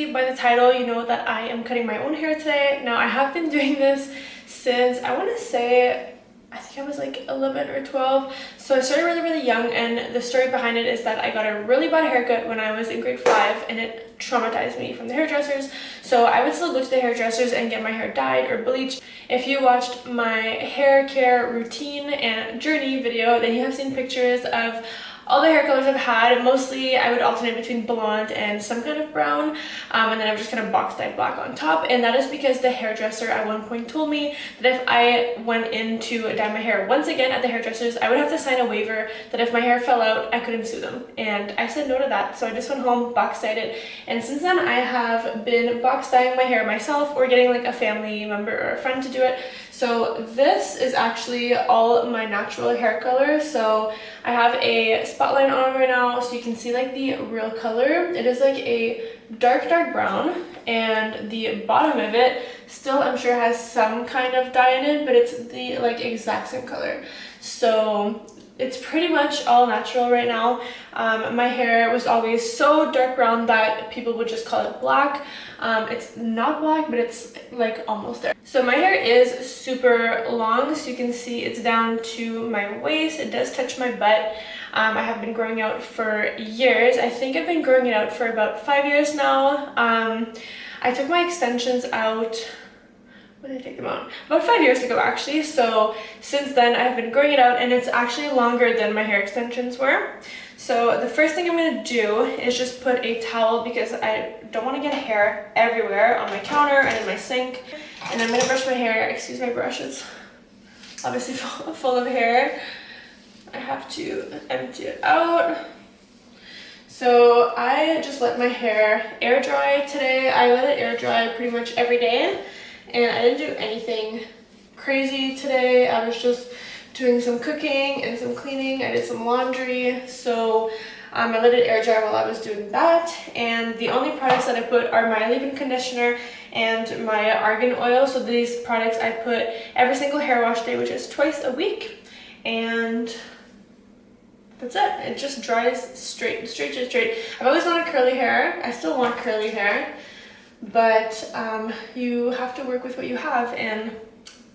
obviously by the title you know that I am cutting my own hair today. Now I have been doing this since I want to say I think I was like 11 or 12. So I started really young, and the story behind it is that I got a really bad haircut when I was in grade 5 and it traumatized me from the hairdressers. So I would still go to the hairdressers and get my hair dyed or bleached. If you watched my hair care routine and journey video, then you have seen pictures of all the hair colors I've had. Mostly I would alternate between blonde and some kind of brown, and then I would just kind of box dye black on top. And that is because the hairdresser at one point told me that if I went in to dye my hair once again at the hairdressers, I would have to sign a waiver that if my hair fell out, I couldn't sue them. And I said no to that, so I just went home, box dyed it. And since then I have been box dyeing my hair myself, or getting like a family member or a friend to do it. So this is actually all my natural hair color. So I have a spotlight on right now so you can see like the real color. It is like a dark brown, and the bottom of it still I'm sure has some kind of dye in it, but it's the like exact same color. So it's pretty much all natural right now. My hair was always so dark brown that people would just call it black. It's not black, but it's like almost there. So my hair is super long, so you can see it's down to my waist. It does touch my butt. I have been growing out for years. I think I've been growing it out for about 5 years now. I took my extensions out, when did I take them out? About 5 years ago actually. So since then I've been growing it out, and it's actually longer than my hair extensions were. So the first thing I'm going to do is just put a towel, because I don't want to get hair everywhere on my counter and in my sink. And I'm going to brush my hair. Excuse my brush, it's obviously full of hair. I have to empty it out. So I just let my hair air dry today. I let it air dry pretty much every day, and I didn't do anything crazy today. I was just doing some cooking and some cleaning. I did some laundry, so I let it air dry while I was doing that. And the only products that I put are my leave-in conditioner and my argan oil. So these products I put every single hair wash day, which is twice a week, and that's it. It just dries straight. I've always wanted curly hair. I still want curly hair, but you have to work with what you have, and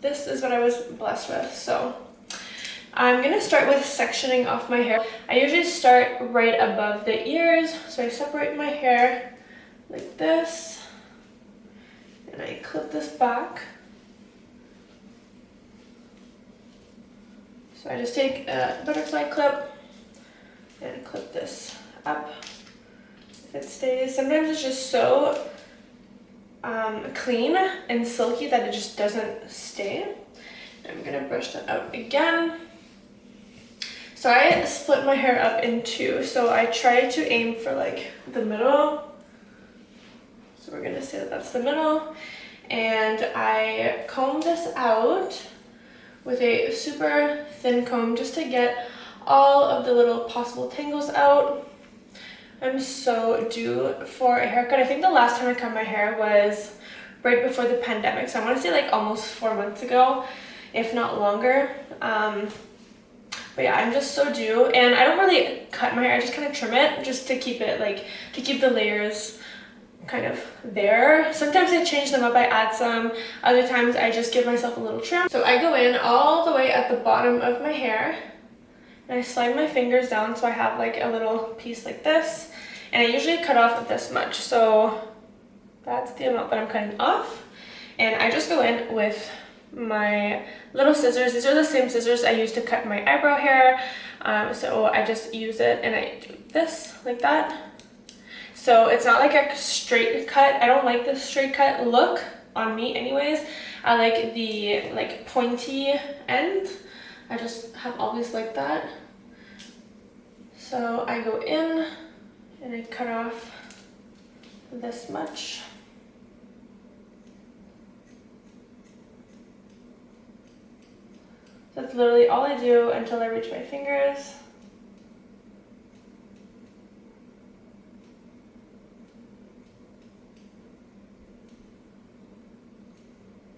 this is what I was blessed with. So I'm gonna start with sectioning off my hair. I usually start right above the ears, so I separate my hair like this, and I clip this back. So I just take a butterfly clip and clip this up. If it stays, sometimes it's just so clean and silky that it just doesn't stay. I'm gonna brush that out again. So I split my hair up in two. So I try to aim for like the middle. So we're gonna say that that's the middle. And I comb this out with a super thin comb just to get all of the little possible tangles out. I'm so due for a haircut. I think the last time I cut my hair was right before the pandemic. So I want to say like almost 4 months ago, if not longer. But yeah, I'm just so due, and I don't really cut my hair. I just kind of trim it just to keep it like, to keep the layers kind of there. Sometimes I change them up, I add some. Other times I just give myself a little trim. So I go in all the way at the bottom of my hair, and I slide my fingers down so I have like a little piece like this, and I usually cut off this much. So that's the amount that I'm cutting off, and I just go in with my little scissors. These are the same scissors I use to cut my eyebrow hair, so I just use it and I do this like that. So it's not like a straight cut. I don't like the straight cut look on me anyways. I like the like pointy end. I just have always liked that. So I go in and I cut off this much. That's literally all I do until I reach my fingers.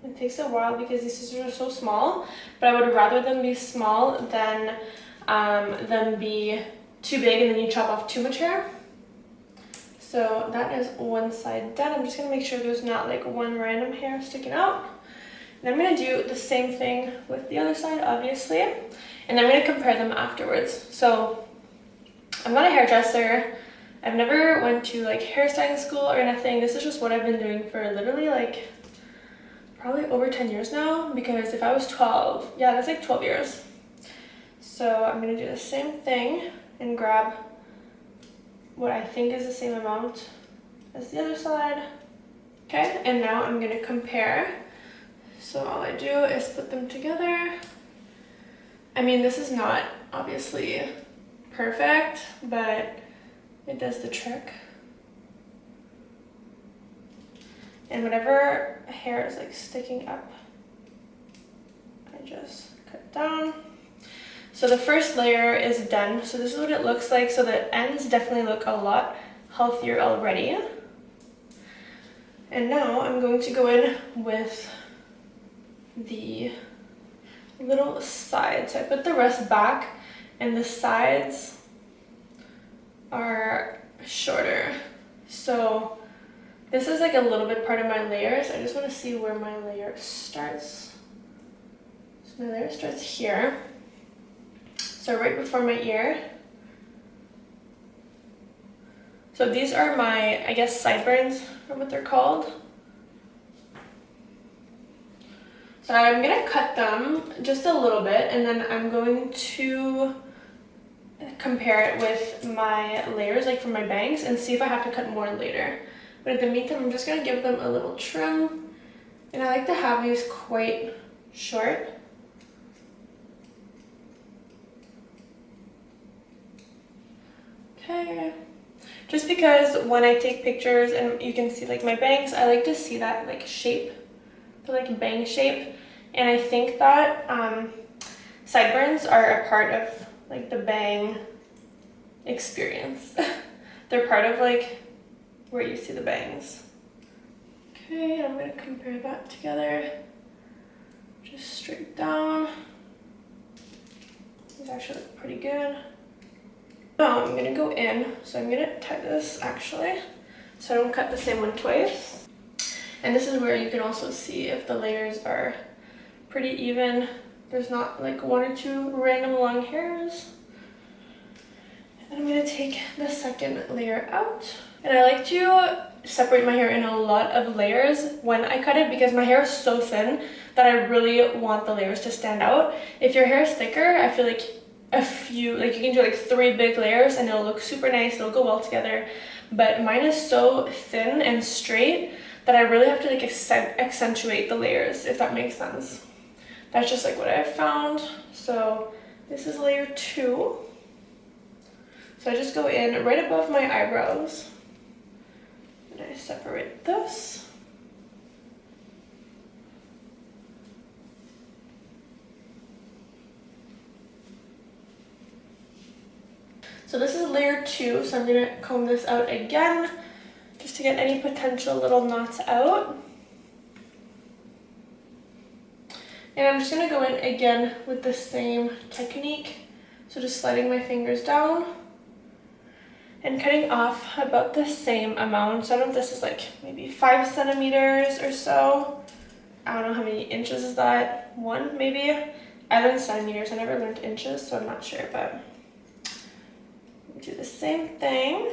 It takes a while because these scissors are so small, but I would rather them be small than them be too big and then you chop off too much hair. So So that is one side done. I'm just gonna make sure there's not like one random hair sticking out. And I'm gonna do the same thing with the other side, obviously. And I'm gonna compare them afterwards. So I'm not a hairdresser. I've never went to like hairstyling school or anything. This is just what I've been doing for literally like probably over 10 years now, because if I was 12, yeah, that's like 12 years. So I'm gonna do the same thing and grab what I think is the same amount as the other side. Okay, and now I'm gonna compare. So all I do is put them together. I mean, this is not obviously perfect, but it does the trick. And whatever hair is like sticking up, I just cut down. So the first layer is done. So this is what it looks like. So the ends definitely look a lot healthier already. And now I'm going to go in with the little sides. So I put the rest back and the sides are shorter. So this is like a little bit part of my layers. I just want to see where my layer starts. So my layer starts here. So right before my ear. So these are my, I guess, sideburns, or what they're called. So I'm gonna cut them just a little bit, and then I'm going to compare it with my layers, like from my bangs, and see if I have to cut more later. But in the meantime, I'm just gonna give them a little trim. And I like to have these quite short. Okay. Just because when I take pictures and you can see like my bangs, I like to see that like shape, the like bang shape. And I think that sideburns are a part of like the bang experience. They're part of like where you see the bangs. Okay, I'm gonna compare that together. Just straight down. These actually look pretty good. Now I'm gonna go in, so I'm gonna tie this actually, so I don't cut the same one twice. And this is where you can also see if the layers are pretty even. There's not like one or two random long hairs. And I'm gonna take the second layer out. And I like to separate my hair in a lot of layers when I cut it, because my hair is so thin that I really want the layers to stand out. If your hair is thicker, I feel like a few, like you can do like 3 big layers and it'll look super nice, it'll go well together. But mine is so thin and straight that I really have to like accentuate the layers, if that makes sense. That's just like what I've found. So this is layer 2. So I just go in right above my eyebrows and I separate this. So this is layer 2, so I'm gonna comb this out again just to get any potential little knots out. And I'm just gonna go in again with the same technique. So just sliding my fingers down and cutting off about the same amount. So I don't know if this is like maybe 5 centimeters or so. I don't know how many inches is that, 1 maybe? I learned centimeters, I never learned inches, so I'm not sure, but do the same thing.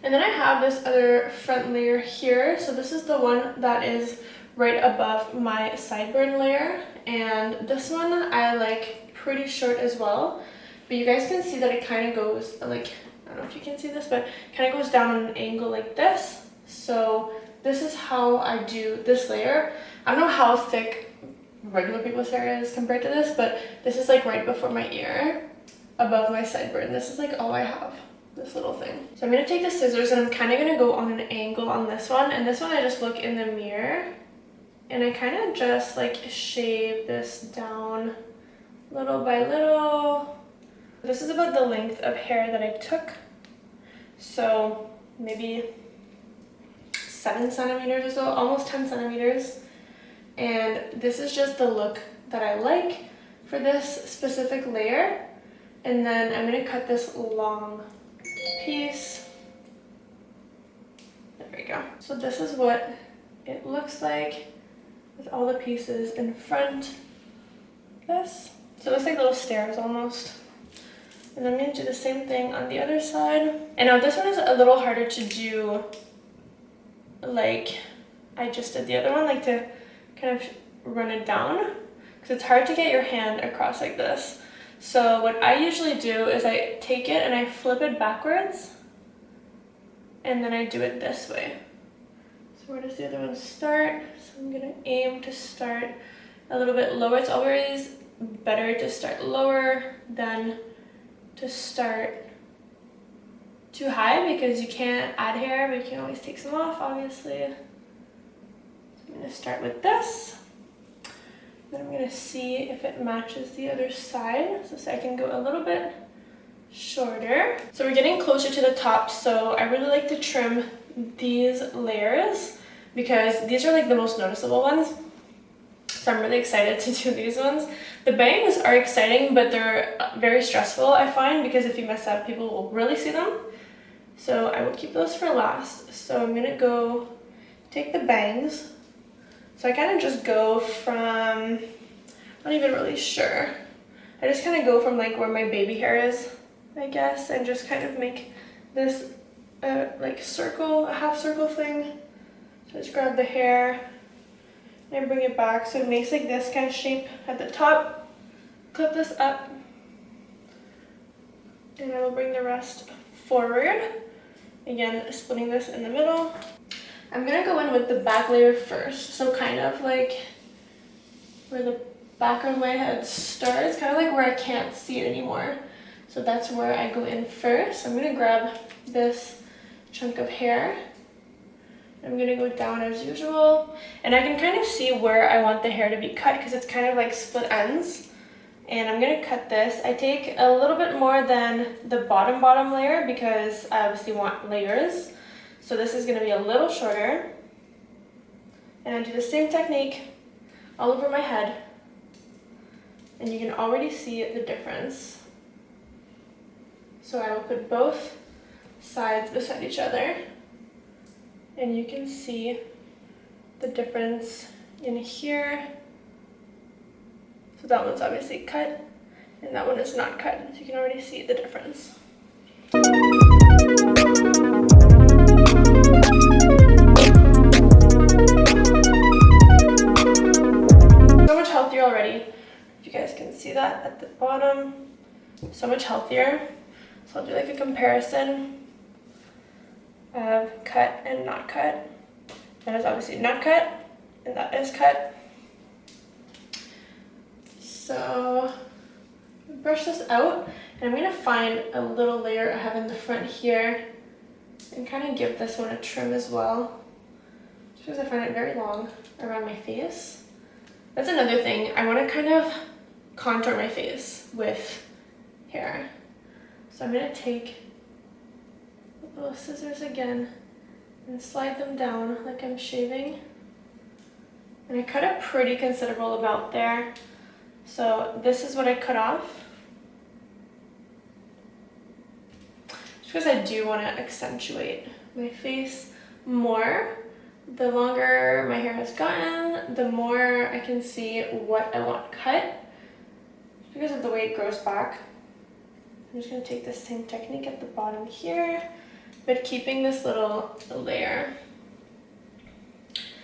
And then I have this other front layer here. So this is the one that is right above my sideburn layer. And this one I like pretty short as well. But you guys can see that it kind of goes like, I don't know if you can see this, but kind of goes down on an angle like this. So this is how I do this layer. I don't know how thick regular people's hair is compared to this, but this is like right before my ear, above my sideburn. This is like all I have, this little thing. So I'm gonna take the scissors and I'm kind of gonna go on an angle on this one. And this one I just look in the mirror and I kind of just like shave this down little by little. This is about the length of hair that I took So maybe 7 centimeters or so, almost 10 centimeters. And this is just the look that I like for this specific layer. And then I'm gonna cut this long piece. There we go. So this is what it looks like with all the pieces in front of this. So it looks like little stairs almost. And I'm gonna do the same thing on the other side. And now this one is a little harder to do like I just did the other one, like to kind of run it down, because it's hard to get your hand across like this. So what I usually do is I take it and I flip it backwards, and then I do it this way. So where does the other one start? So I'm gonna aim to start a little bit lower. It's always better to start lower than to start too high, because you can't add hair, but you can always take some off, obviously. So I'm gonna start with this. Then I'm gonna see if it matches the other side. So I can go a little bit shorter. So we're getting closer to the top, so I really like to trim these layers because these are like the most noticeable ones. So I'm really excited to do these ones. The bangs are exciting, but they're very stressful, I find, because if you mess up, people will really see them. So I will keep those for last. So I'm gonna go take the bangs. So I kind of just go from, I'm not even really sure. I just kind of go from like where my baby hair is, I guess, and just kind of make this like circle, a half circle thing. So just grab the hair and bring it back so it makes like this kind of shape at the top. Clip this up, and I will bring the rest forward. Again, splitting this in the middle. I'm gonna go in with the back layer first. So kind of like where the back of my head starts, kind of like where I can't see it anymore. So that's where I go in first. I'm gonna grab this chunk of hair. I'm gonna go down as usual. And I can kind of see where I want the hair to be cut because it's kind of like split ends. And I'm gonna cut this. I take a little bit more than the bottom layer because I obviously want layers. So this is gonna be a little shorter. And I do the same technique all over my head. And you can already see the difference. So I will put both sides beside each other. And you can see the difference in here. So that one's obviously cut, and that one is not cut. So you can already see the difference. So much healthier already. If you guys can see that at the bottom, so much healthier. So I'll do like a comparison of cut and not cut. That is obviously not cut, and that is cut. So brush this out, and I'm gonna find a little layer I have in the front here and kind of give this one a trim as well, just because I find it very long around my face. That's another thing. I want to kind of contour my face with hair. So I'm gonna take little scissors again and slide them down like I'm shaving. And I cut a pretty considerable amount there. So this is what I cut off. Just because I do want to accentuate my face more. The longer my hair has gotten, the more I can see what I want cut. Just because of the way it grows back. I'm just going to take the same technique at the bottom here, but keeping this little layer.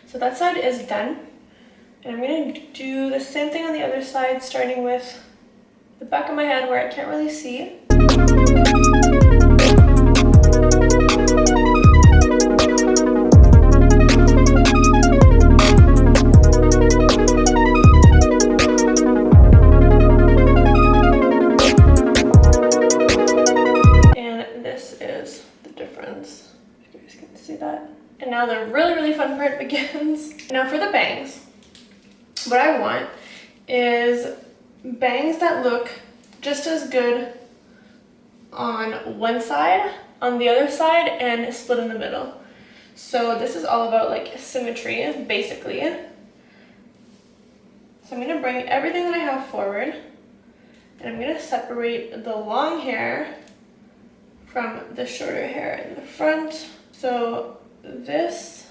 So that side is done. And I'm going to do the same thing on the other side, starting with the back of my head where I can't really see. And this is the difference, if you guys can see that. And now the really, really fun part begins. Now for the bangs. What I want is bangs that look just as good on one side on the other side and split in the middle. So this is all about like symmetry, basically. So I'm gonna bring everything that I have forward, and I'm gonna separate the long hair from the shorter hair in the front. So this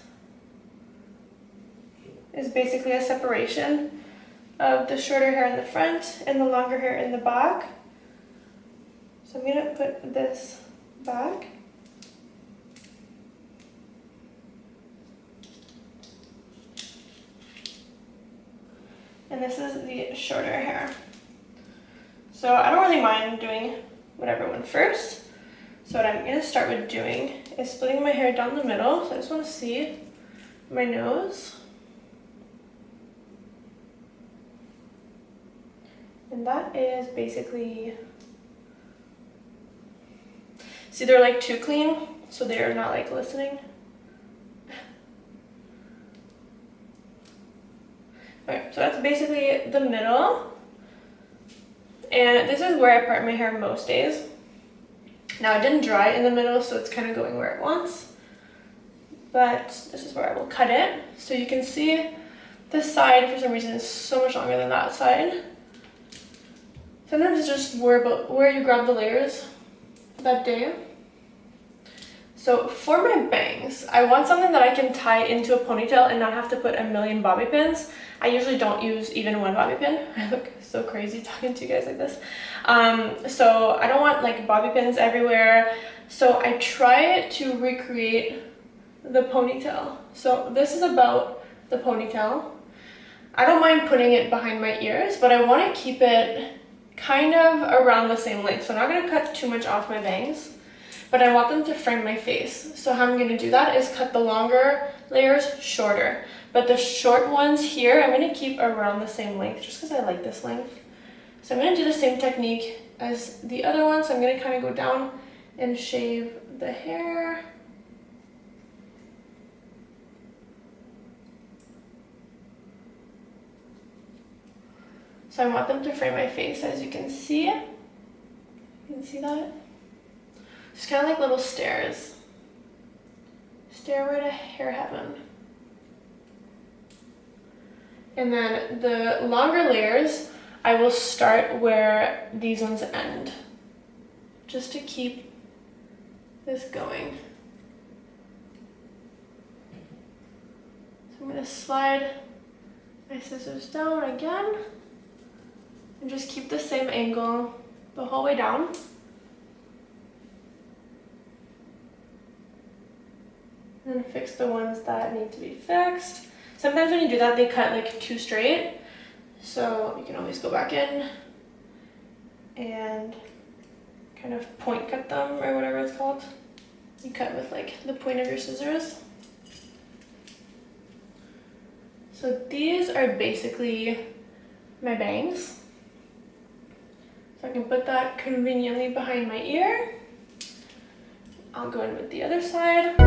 is basically a separation of the shorter hair in the front and the longer hair in the back. So I'm gonna put this back. And this is the shorter hair. So I don't really mind doing whatever one first. So what I'm gonna start with doing is splitting my hair down the middle. So I just wanna see my nose. And that is basically, see, they're like too clean, so they're not like listening. Okay, so that's basically the middle. And this is where I part my hair most days. Now it didn't dry in the middle, so it's kind of going where it wants. But this is where I will cut it. So you can see this side, for some reason, is so much longer than that side. Sometimes it's just where you grab the layers that day. So for my bangs, I want something that I can tie into a ponytail and not have to put a million bobby pins. I usually don't use even one bobby pin. I look so crazy talking to you guys like this. So I don't want like bobby pins everywhere. So I try to recreate the ponytail. So this is about the ponytail. I don't mind putting it behind my ears, but I want to keep it kind of around the same length. So I'm not going to cut too much off my bangs, but I want them to frame my face. So how I'm going to do that is cut the longer layers shorter. But the short ones here, I'm going to keep around the same length just because I like this length. So I'm going to do the same technique as the other one. So I'm going to kind of go down and shave the hair. So I want them to frame my face, as you can see. You can see that? Just kind of like little stairs. Stairway to hair heaven. And then the longer layers, I will start where these ones end, just to keep this going. So I'm going to slide my scissors down again and just keep the same angle the whole way down. And then fix the ones that need to be fixed. Sometimes when you do that, they cut like too straight. So you can always go back in and kind of point cut them, or whatever it's called. You cut with like the point of your scissors. So these are basically my bangs. So I can put that conveniently behind my ear. I'll go in with the other side.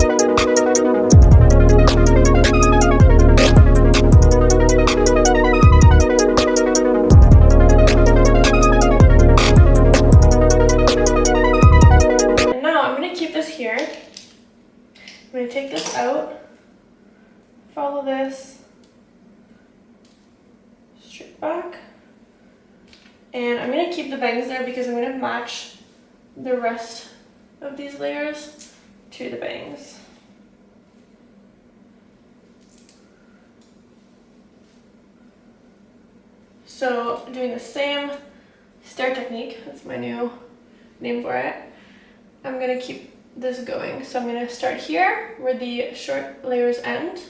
And now I'm going to keep this here. I'm going to take this out, follow this, straight back. And I'm going to keep the bangs there because I'm going to match the rest of these layers to the bangs. So doing the same stair technique, that's my new name for it, I'm going to keep this going. So I'm going to start here where the short layers end.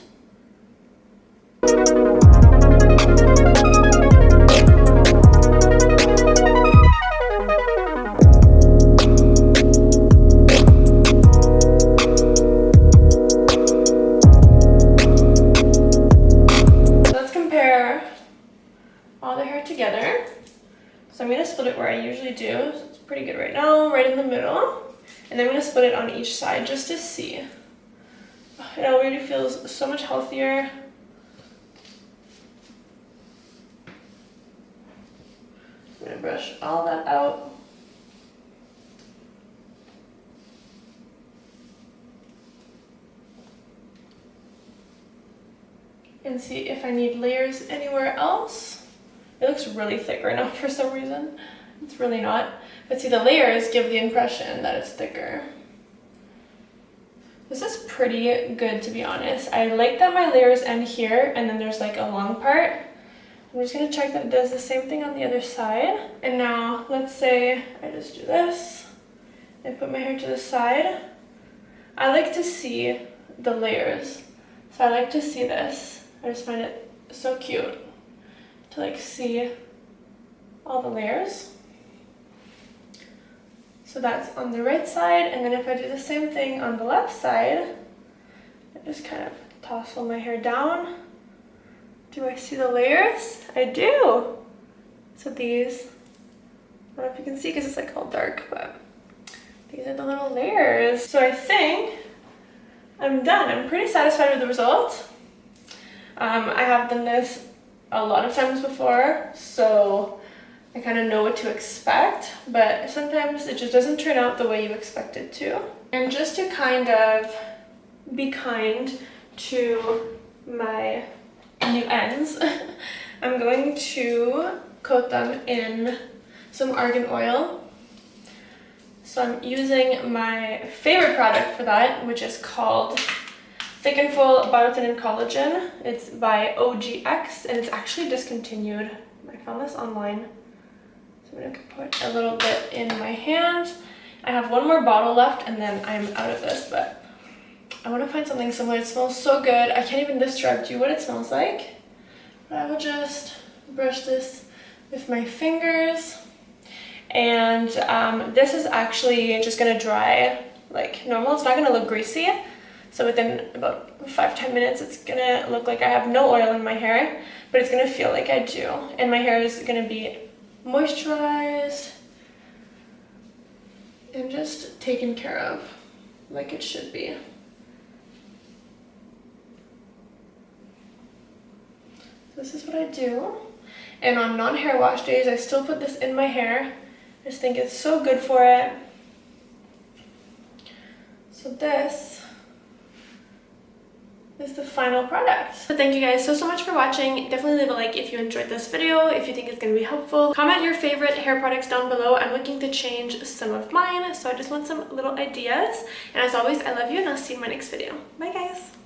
Together. So I'm going to split it where I usually do. So it's pretty good right now, right in the middle. And then I'm going to split it on each side just to see. It already feels so much healthier. I'm going to brush all that out. and see if I need layers anywhere else. It looks really thick right now for some reason. It's really not. But see, the layers give the impression that it's thicker. This is pretty good, to be honest. I like that my layers end here and then there's like a long part. I'm just gonna check that it does the same thing on the other side. And now let's say I just do this. I put my hair to the side. I like to see the layers. So I like to see this. I just find it so cute to like see all the layers. So that's on the right side, and then if I do the same thing on the left side, I just kind of tousle my hair down. Do I see the layers? I do. So these, I don't know if you can see because it's like all dark, but these are the little layers. So I think I'm done. I'm pretty satisfied with the result. I have done this a lot of times before, so I kind of know what to expect, but sometimes it just doesn't turn out the way you expect it to. And just to kind of be kind to my new ends, I'm going to coat them in some argan oil. So I'm using my favorite product for that, which is called Thick and Full Biotin and Collagen. It's by OGX, and it's actually discontinued. I found this online. I'm going to put a little bit in my hand. I have one more bottle left and then I'm out of this, but I want to find something similar. It smells so good. I can't even describe to you what it smells like. But I will just brush this with my fingers. And this is actually just going to dry like normal. It's not going to look greasy. So within about 5-10 minutes, it's going to look like I have no oil in my hair, but it's going to feel like I do. And my hair is going to be moisturized and just taken care of like it should be. This is what I do. And on non-hair wash days, I still put this in my hair. I just think it's so good for it. So this is the final product. So thank you guys so much for watching. Definitely leave a like if you enjoyed this video, if you think it's going to be helpful. Comment your favorite hair products down below. I'm looking to change some of mine, so I just want some little ideas. And as always, I love you, and I'll see you in my next video. Bye guys!